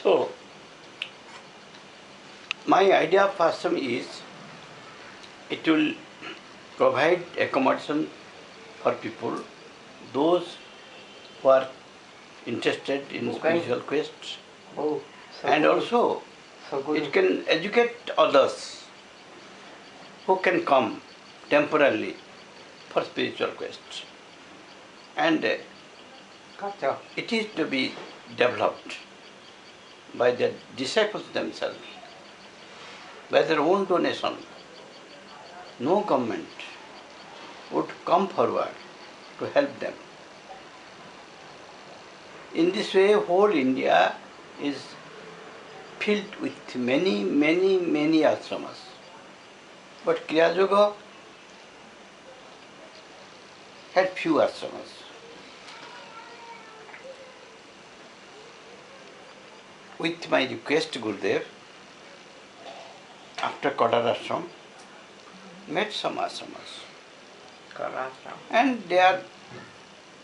So, my idea of ashram is it will provide accommodation for people, those who are interested in spiritual quests, and also it can educate others who can come temporarily for spiritual quests. And it is to be developed by the disciples themselves, by their own donation. No government would come forward to help them. In this way, whole India is filled with many ashramas. But Kriya Yoga had few ashramas. With my request, Gurudev, after Kadar ashram, made some ashramas. And they are,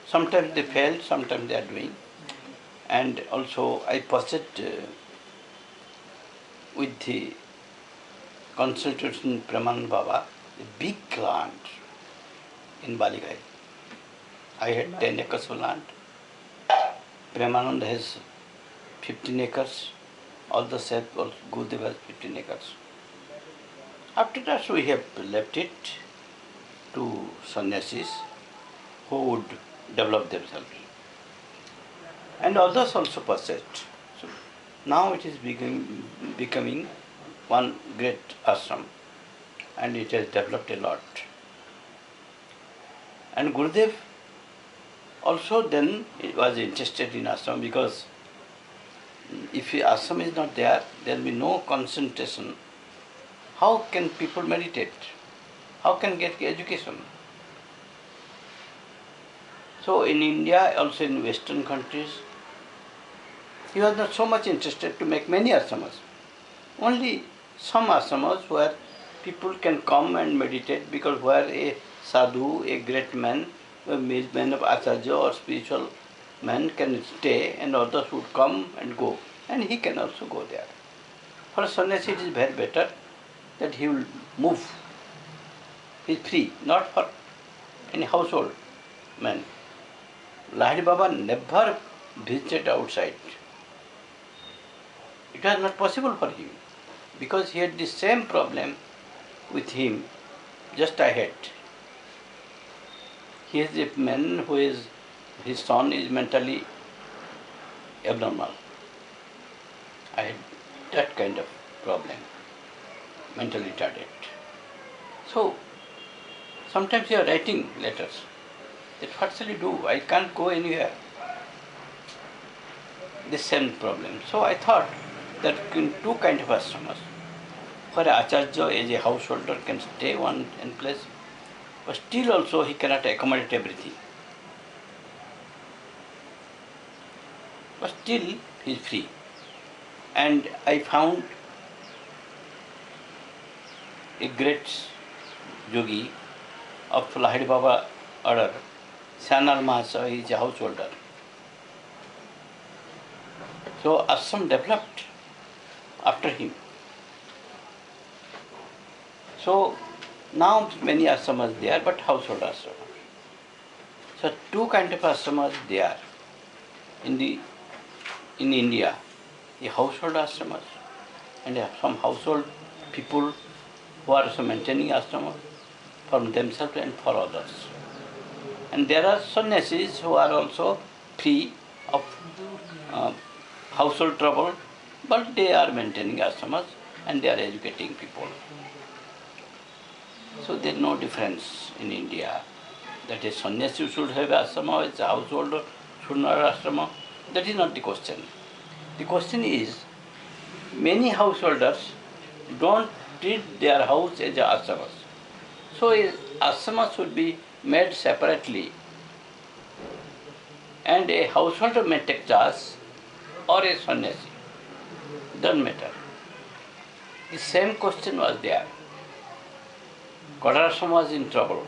sometimes they failed, sometimes they are doing. And also I pursued with the consultation Paramahamsa Baba, a big land in Baligai. I had 10 acres of land. Paramahamsa has 15 acres. All the set, Gurudev has 15 acres. After that we have left it to sannyasis who would develop themselves. And others also possessed. So now it is becoming one great ashram, and it has developed a lot. And Gurudev also then was interested in ashram, because if ashram is not there, there will be no concentration. How can people meditate? How can get education? So in India, also in Western countries, he was not so much interested to make many ashramas. Only some ashramas where people can come and meditate, because where a sadhu, a great man, a man of acharya or spiritual man can stay, and others would come and go, and he can also go there. For a sannyasi it is very better that he will move. He is free, not for any household man. Lahiri Baba never visited outside. It was not possible for him, because he had the same problem with him just I had. He is a man who is, his son is mentally abnormal. I had that kind of problem, mentally retarded. So, sometimes you are writing letters, that what shall you do? I can't go anywhere. The same problem. So I thought that in two kinds of ashramas, where acharya as a householder can stay one in place, but still also he cannot accommodate everything. But still he is free. And I found a great yogi of Lahiri Baba order, Sanal Mahasa, he is a householder. So ashram developed after him. So now many ashramas there, but household ashramas. So two kinds of ashramas there in India, the household ashramas and some household people who are also maintaining ashramas for themselves and for others. And there are sannyasis who are also free of household trouble, but they are maintaining ashramas and they are educating people. So there is no difference in India that a sannyasi should have ashrama, a householder should not have ashrama. That is not the question. The question is, many householders don't treat their house as ashramas. So a ashrama should be made separately, and a householder may take charge, or a sannyasi. Doesn't matter. The same question was there. Kadar was in trouble.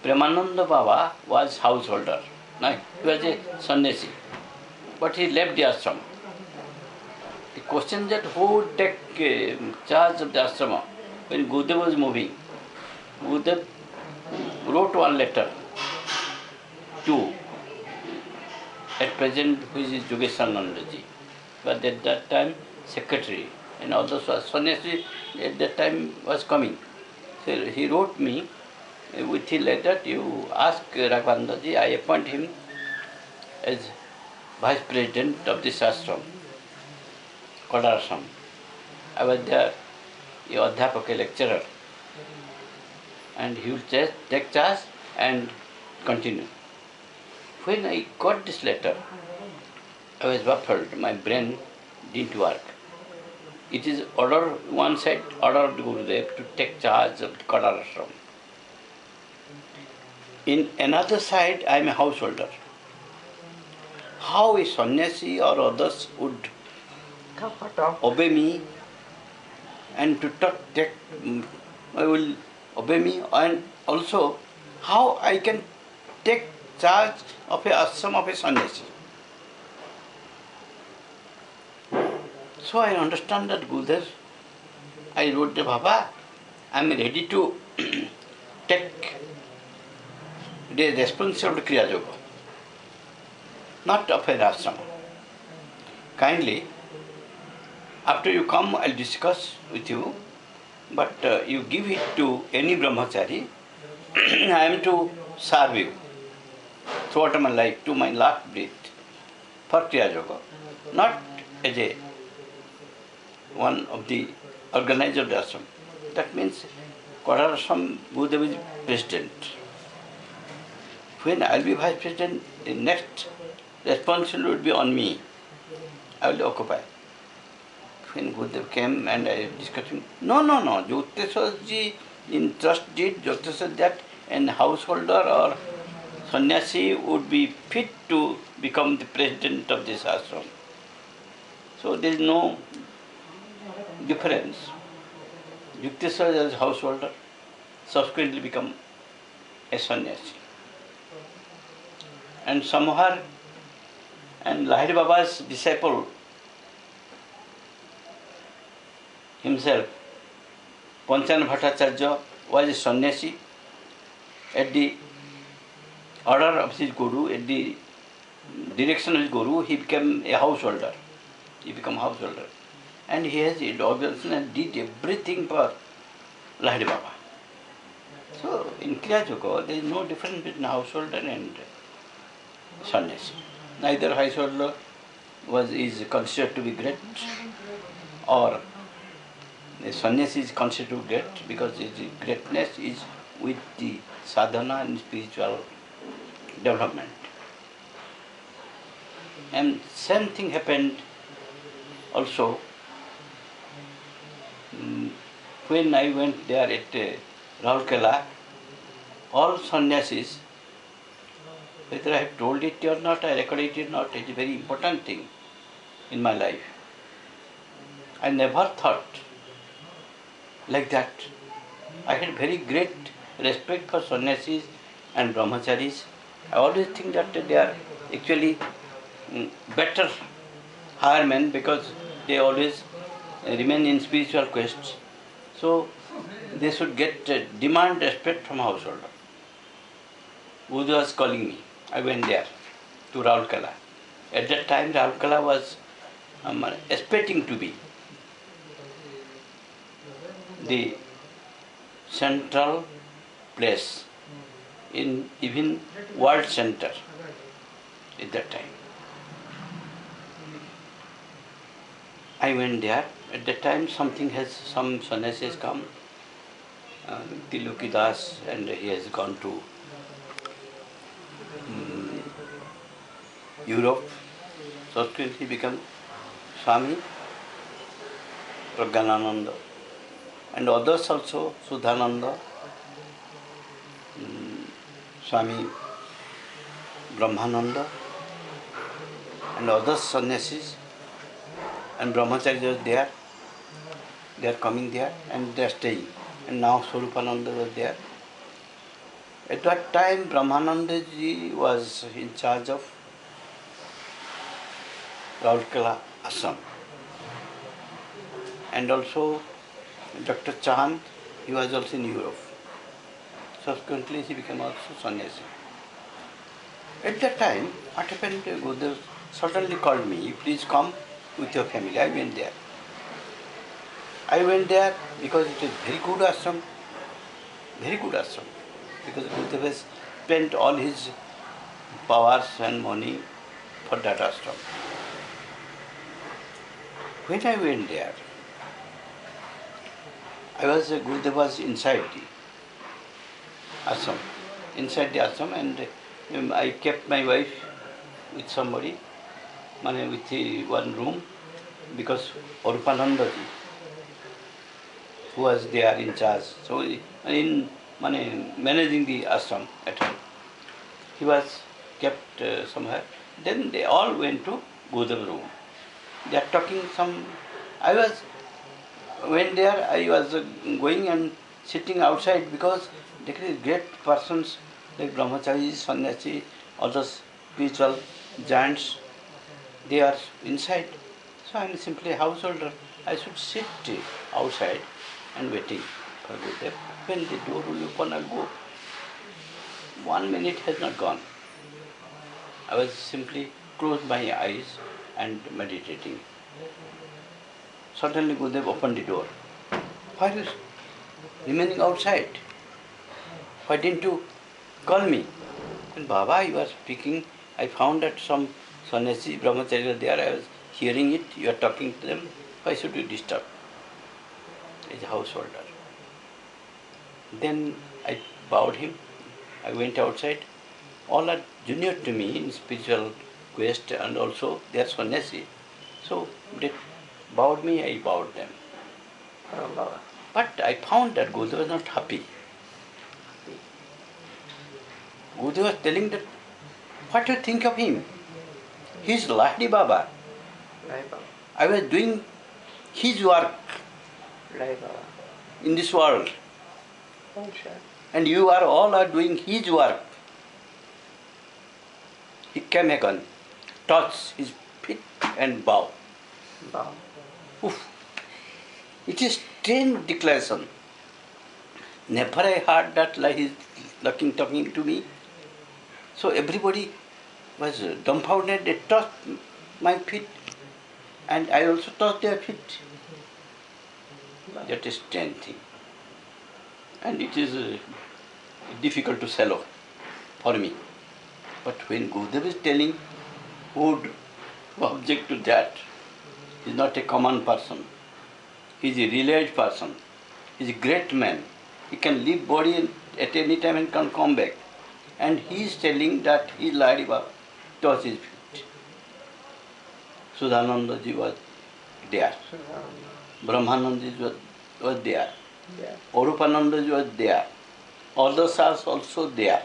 Paramahamsa Baba was householder. No, he was a sannyasi. but he left the ashram. The question that who would take charge of the ashram when Gurudev was moving. Gurudev wrote one letter to, at present, who is Yogeshanandaji, but at that time secretary, and also Sannyasi at that time was coming. So he wrote me with his letter, you ask Raghabanandaji, I appoint him as vice president of this ashram, Koda ashram. I was there, a Adhyapaka lecturer, and he will take charge and continue. When I got this letter, I was baffled, my brain didn't work. It is order, one side, order of the Gurudev to take charge of the Koda ashram. In another side, I am a householder. How a sannyasi or others would obey me and to take, I will obey me, and also how I can take charge of a ashram of a sannyasi. So I understand that Gurudev, I wrote the Baba, I am ready to take the responsibility of Kriya Yoga, not of an ashram. Kindly, after you come, I'll discuss with you, but you give it to any brahmachari. I am to serve you throughout my life, to my last breath, for Kriya Yoga, not as a one of the organizer of the ashram. That means Koda ashram, Gurudev is president. When I will be vice president, the next responsibility would be on me. I will occupy. When Gurudev came and I discussed him, no, Jyoteshwarji in trust did, Jyoteshwar that an householder or sannyasi would be fit to become the president of this ashram. So there is no difference. Yukteswar as householder subsequently become a sannyasi. And Samhar and Lahiri Baba's disciple himself, Panchan Bhattacharya, was a sannyasi. At the order of his guru, at the direction of his guru, he became a householder. And he has indulgence and did everything for Lahiri Baba. So in Kriya Yoga, there is no difference between householder and sannyasi. Neither householder is considered to be great, or the sannyasi is considered to be great, because his greatness is with the sadhana and spiritual development. And same thing happened also when I went there at Raulkela. All sannyasis, whether I have told it or not, I recorded it or not, it is a very important thing in my life. I never thought like that. I had very great respect for sannyasis and brahmacharis. I always think that they are actually better higher men, because they always remain in spiritual quests. So they should get demand respect from householder. Buddha was calling me. I went there to Raulkela. At that time, Raulkela was expecting to be the central place in even world center at that time. I went there. At that time, some sannyasis come. Tilokidas, and he has gone to Europe. Subsequently, he became Swami Raghabanananda, and others also, Sudhananda, Swami Brahmananda, and other sannyasis and brahmacharis there. They are coming there and they are staying. And now Swarupananda was there. At that time, Brahmanandaji was in charge of Raurkela ashram. And also Dr. Chand, he was also in Europe. Subsequently he became also sannyasi. At that time, what happened, Gurudev suddenly called me, please come with your family. I went there. I went there because it is very good ashram, because Gurudev has spent all his powers and money for that ashram. When I went there, Gurudev was inside the ashram, and I kept my wife with somebody, with one room, because Oruppanandaji, who was there in charge, so in managing the ashram at home, he was kept somewhere. Then they all went to Gurudev's room. They are talking when there I was going and sitting outside, because there are great persons like brahmacharis, sannyasi, other spiritual giants, they are inside. So I am simply a householder. I should sit outside and waiting for Gurudev. When the door will open, I will go. 1 minute has not gone. I was simply closed my eyes and meditating. Suddenly Gurudev opened the door. Why are you remaining outside? Why didn't you call me? And Baba, you are speaking. I found that some sannyasi, brahmachari were there. I was hearing it. You are talking to them. Why should you disturb? As a householder. Then I bowed him. I went outside. All are junior to me in spiritual quest, and also they are sannyasi. So they bowed me, I bowed them. But I found that Gurudev was not happy. Gurudev was telling that, what do you think of him? He is Lahdi Baba. I was doing his work in this world. And you are all are doing his work. He came again, touched his feet and bow. Oof. It is strange declaration. Never I heard that like he is talking to me. So everybody was dumbfounded. They touched my feet, and I also touched their feet. That is strange thing. And it is difficult to swallow for me. But when Gurudev is telling, who would object to that? He is not a common person. He is a realized person. He is a great man. He can leave body at any time and can come back. And he is telling that he is Lahdi Baba, touch his feet. Sudhanandaji was there. Brahmanandaji was there. Oruppanandaji was there. Others are also there.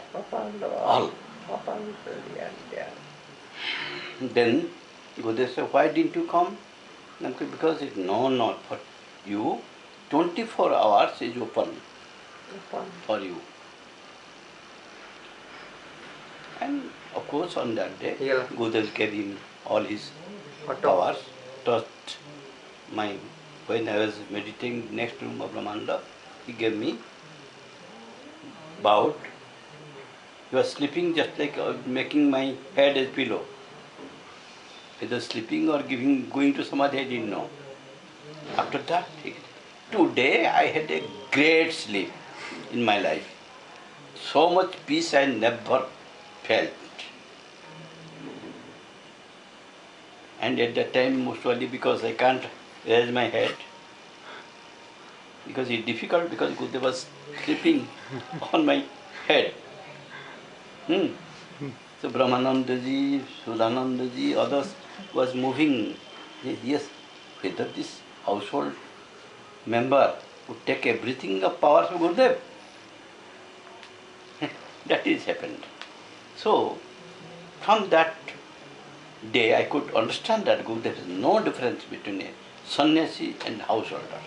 All. Then Gurudev said, why didn't you come? Because it's not for you. 24 hours is open for you. And of course on that day, Gurudev gave him all his powers, touched my, when I was meditating next to Brahmananda, he gave me, bowed. He was sleeping just like making my head as pillow. Whether sleeping or going to samadhi, I didn't know. After that, today I had a great sleep in my life. So much peace I never felt. And at that time, most probably because I can't raise my head, because it's difficult, because Gurudev was sleeping on my head. So Brahmanandaji, Sudhanandaji, others was moving. Yes, whether this household member would take everything of powers of Gurudev. That is happened. So, from that day I could understand that Gurudev is no difference between a sannyasi and householder.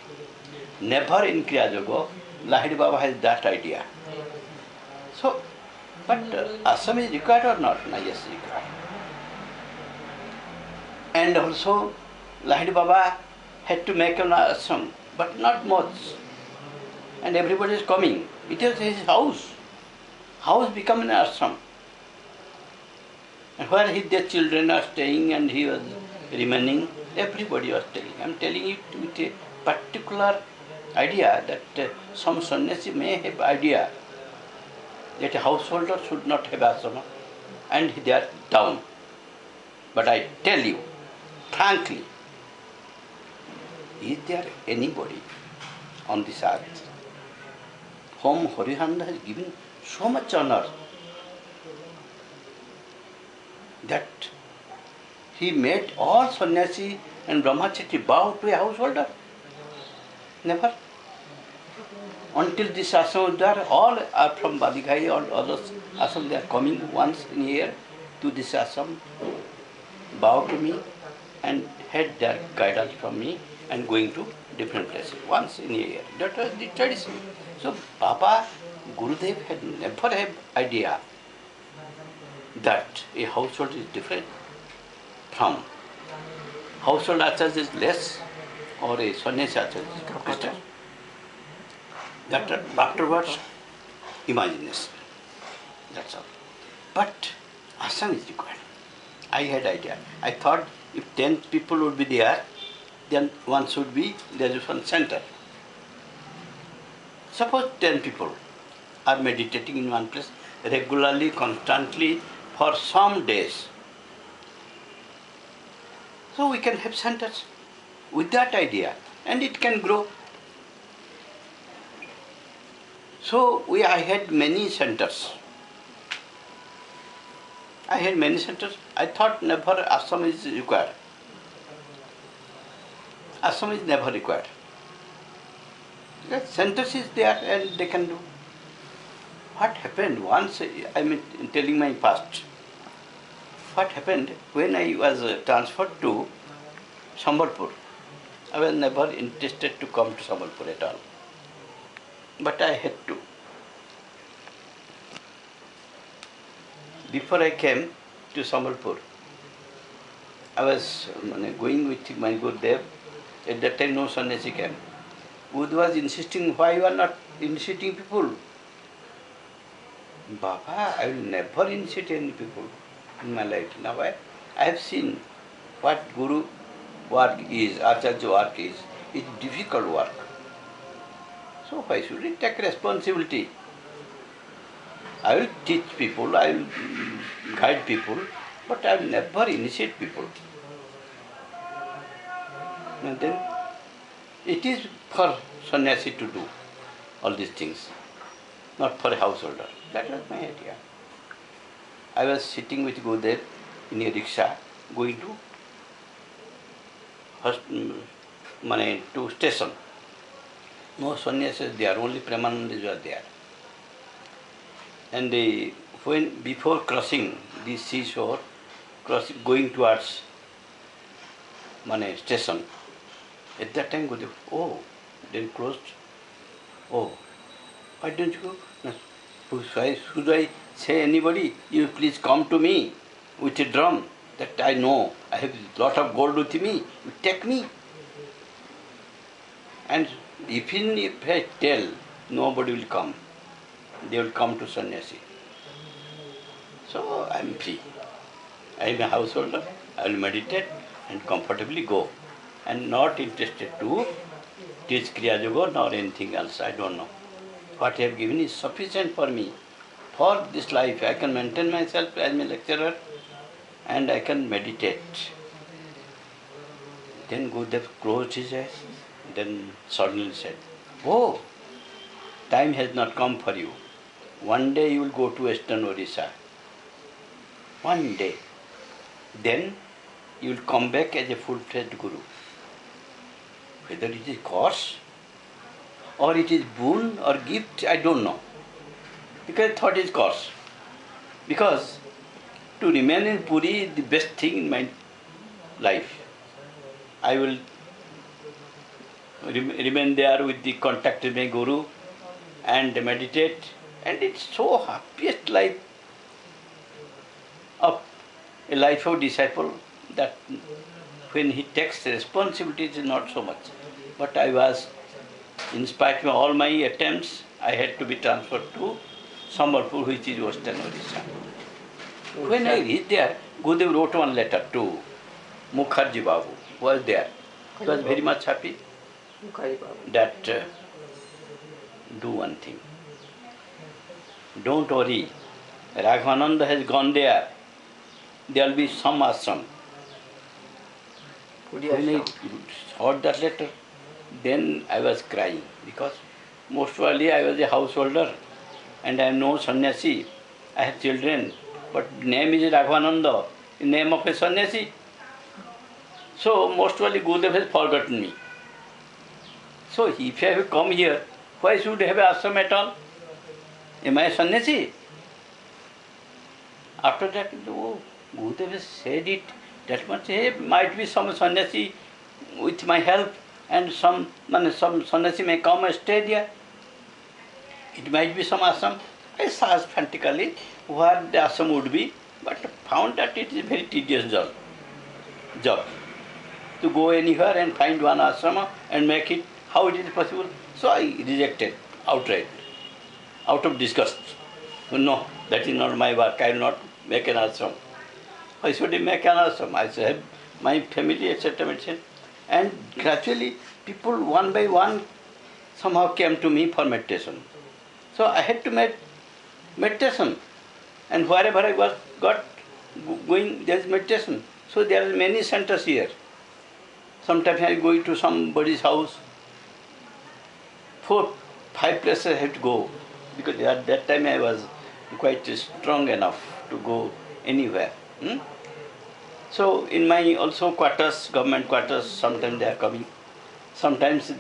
Never in Kriya Yoga, Lahdi Baba has that idea. So, but ashram is required or not? No, yes, required. And also, Lahiri Baba had to make an ashram, but not much. And everybody is coming. It was his house. House became an ashram. And where their children are staying and he was remaining, everybody was telling. I am telling it with a particular idea that some sannyasi may have idea that a householder should not have ashrama and they are down. But I tell you, frankly, is there anybody on this earth whom Hariharananda has given so much honor that he made all sannyasi and brahmachari bow to a householder? Never. Until this ashram was there, all are from Balighai or others ashram, they are coming once in a year to this ashram, bow to me and had their guidance from me and going to different places once in a year. That was the tradition. So Baba Gurudev had never had idea that a household is different from household acharya is less or a sannyasi acharya is greater. That afterwards imagination. That's all. But ashram is required. I had idea. I thought if 10 people would be there, then one should be, there is one center. Suppose 10 people are meditating in one place regularly, constantly, for some days. So we can have centers with that idea and it can grow. So I had many centers. I thought never ashram is required. Ashram is never required. Because centers is there and they can do. What happened once, I am telling my past. What happened when I was transferred to Sambalpur? I was never interested to come to Sambalpur at all. But I had to. Before I came to Sambalpur, I was going with my Gurudev. At that time no sannyasi came. Gurudev was insisting, why you are not initiating people? Baba, I will never initiate any people in my life. Now I have seen what Guru work is, Acharya work is. It's difficult work. So why should we take responsibility? I will teach people, I will guide people, but I will never initiate people. And then it is for sannyasi to do all these things, not for a householder. That was my idea. I was sitting with Gurudev in a rickshaw going to station. No sannyasis there, only Paramahamsas were there. And before crossing the seashore, going towards station, at that time Gurudev, oh, then closed. Oh, why don't you go? No. Should I say anybody, you please come to me with a drum, that I know, I have a lot of gold with me, you take me. And even if I tell, nobody will come. They will come to sannyasi. So I am free. I am a householder, I will meditate and comfortably go. And not interested to teach Kriya Yoga nor anything else, I don't know. What I have given is sufficient for me. For this life, I can maintain myself as a lecturer and I can meditate. Then Gurudev closed his eyes, then suddenly said, oh, time has not come for you. One day you will go to Western Orissa. One day. Then you will come back as a full-fledged Guru. Whether it is curse or it is boon or gift, I don't know. Because I thought it is curse. Because to remain in Puri is the best thing in my life. I will remain there with the contact with my Guru and meditate. And it's so happiest life of a life of disciple that when he takes responsibilities, not so much. But I was, in spite of all my attempts, I had to be transferred to Sambalpur, which is Western Orissa. When I reached there, Gurudev wrote one letter to Mukherjee Babu, who was there. He was very much happy that do one thing. Don't worry, Raghabananda has gone there. There will be some ashram. When I heard that letter, then I was crying because most probably I was a householder and I am no sannyasi. I have children, but name is Raghabananda, in name of a sannyasi. So most probably Gurudev has forgotten me. So if I have come here, why should I have an ashram at all? Am I a sannyasi? After that, oh, Gurudev has said it, that much, hey, might be some sannyasi with my help and some sannyasi may come and stay there. It might be some ashram. I searched frantically where the ashram would be, but found that it is a very tedious job. To go anywhere and find one ashram and make it, how it is possible? So I rejected outright, out of disgust. No, that is not my work. I will not make an ashram. Why should I make an ashram? I have my family, etc., etc. And gradually, people one by one somehow came to me for meditation. So I had to make meditation. And wherever I was going, there is meditation. So there are many centers here. Sometimes I go to somebody's house. 4, 5 places I have to go. Because at that time I was quite strong enough to go anywhere. So in my also quarters, government quarters, sometimes they are coming. Sometimes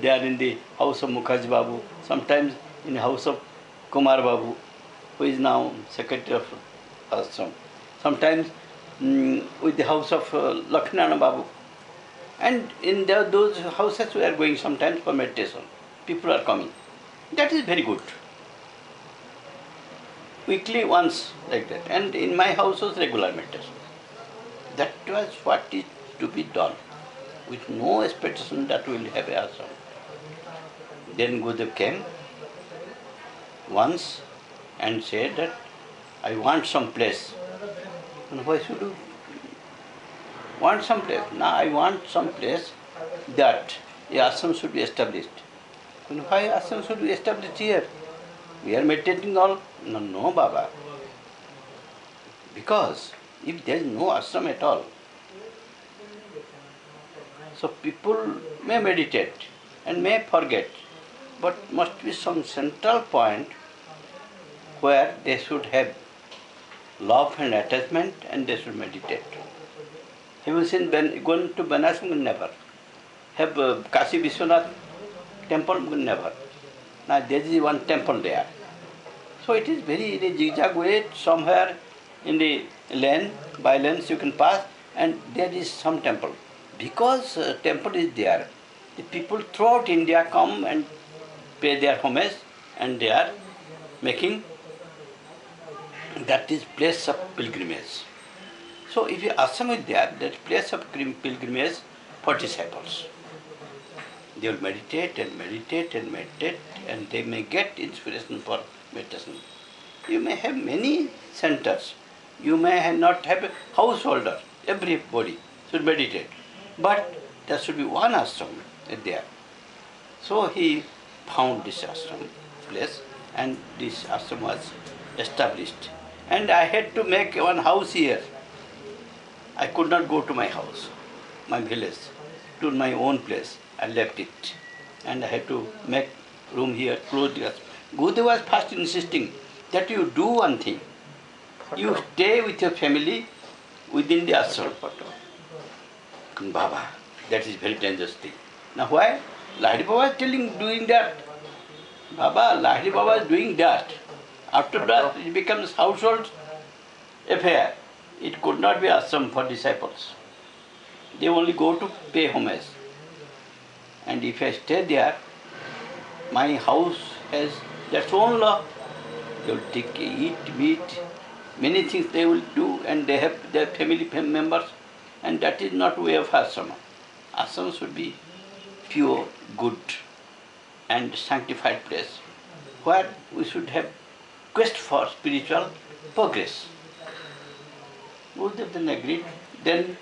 they are in the house of Mukherjee Babu. Sometimes in the house of Kumar Babu, who is now secretary of ashram. Sometimes with the house of Lakshmana Babu. And in those houses we are going sometimes for meditation. People are coming. That is very good. Weekly once like that. And in my house was regular meditation. That was what is to be done. With no expectation that we will have a ashram. Then Gurudev came once and said that I want some place. And why should you want some place? Now I want some place that a ashram should be established. And why ashram should be established here? We are meditating all. No, Baba. Because if there is no ashram at all, so people may meditate and may forget, but must be some central point where they should have love and attachment and they should meditate. Have you seen going to Banaras? Never. Have Kashi Vishwanath temple? Never. Now there is one temple there. So it is very in a zigzag way, somewhere in the lane, by lanes you can pass, and there is some temple. Because temple is there, the people throughout India come and pay their homage, and they are making that is place of pilgrimage. So if you ashram is there, that place of pilgrimage for disciples. They will meditate and meditate and meditate, and they may get inspiration for meditation. You may have many centers. You may not have a householder. Everybody should meditate. But there should be one ashram there. So he found this ashram place, and this ashram was established. And I had to make one house here. I could not go to my house, my village, to my own place. I left it. And I had to make room here, close the ashram. Gurudev was first insisting that you do one thing. You stay with your family within the ashram. Baba, that is very dangerous thing. Now why? Lahiri Baba is doing that. Baba, Lahiri Baba is doing that. After that, it becomes household affair. It could not be ashram for disciples. They only go to pay homage. And if I stay there, my house has their own law. They will eat, meat, many things they will do, and they have their family members. And that is not way of ashram. Ashram should be pure, good and sanctified place where we should have quest for spiritual progress. Both of them agreed. Then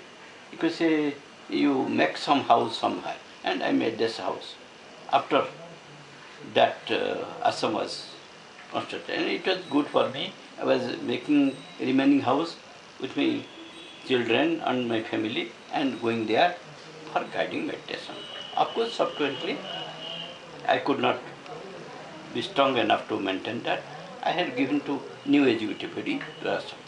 you could say you make some house somewhere, and I made this house. After that ashram was constructed, and it was good for me. I was making remaining house with my children and my family and going there for guiding meditation. Of course, subsequently, I could not be strong enough to maintain that. I had given to new executive body ashram.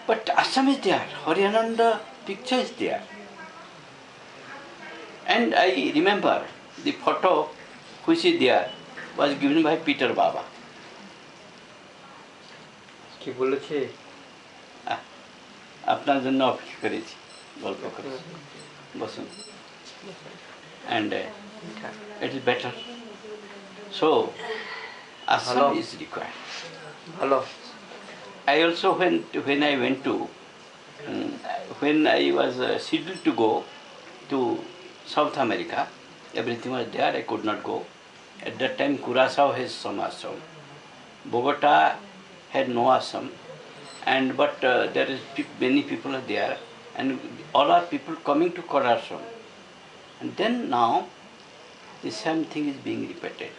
But ashram is there, Hariharananda picture is there. And I remember the photo which is there was given by Peter Baba. কি বলেছে? আপনার জন্য অপেক্ষা করেছি, গল্প করেছি, বসুন। And it is better. So, ashram is required. Hello. I also, when I went to, when I was scheduled to go to South America, everything was there, I could not go. At that time, Curaçao has some ashram. Bogota had no ashram, and but there is many people are there, and all are people coming to Curaçao. And then now, the same thing is being repeated.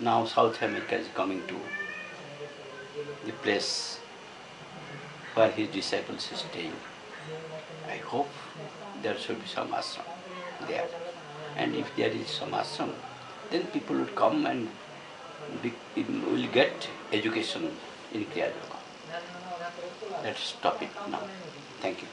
Now South America is coming to the place where his disciples are staying. I hope there should be some ashram there. And if there is some ashram, then people will come and will get education in Kriya Yoga. Let's stop it now. Thank you.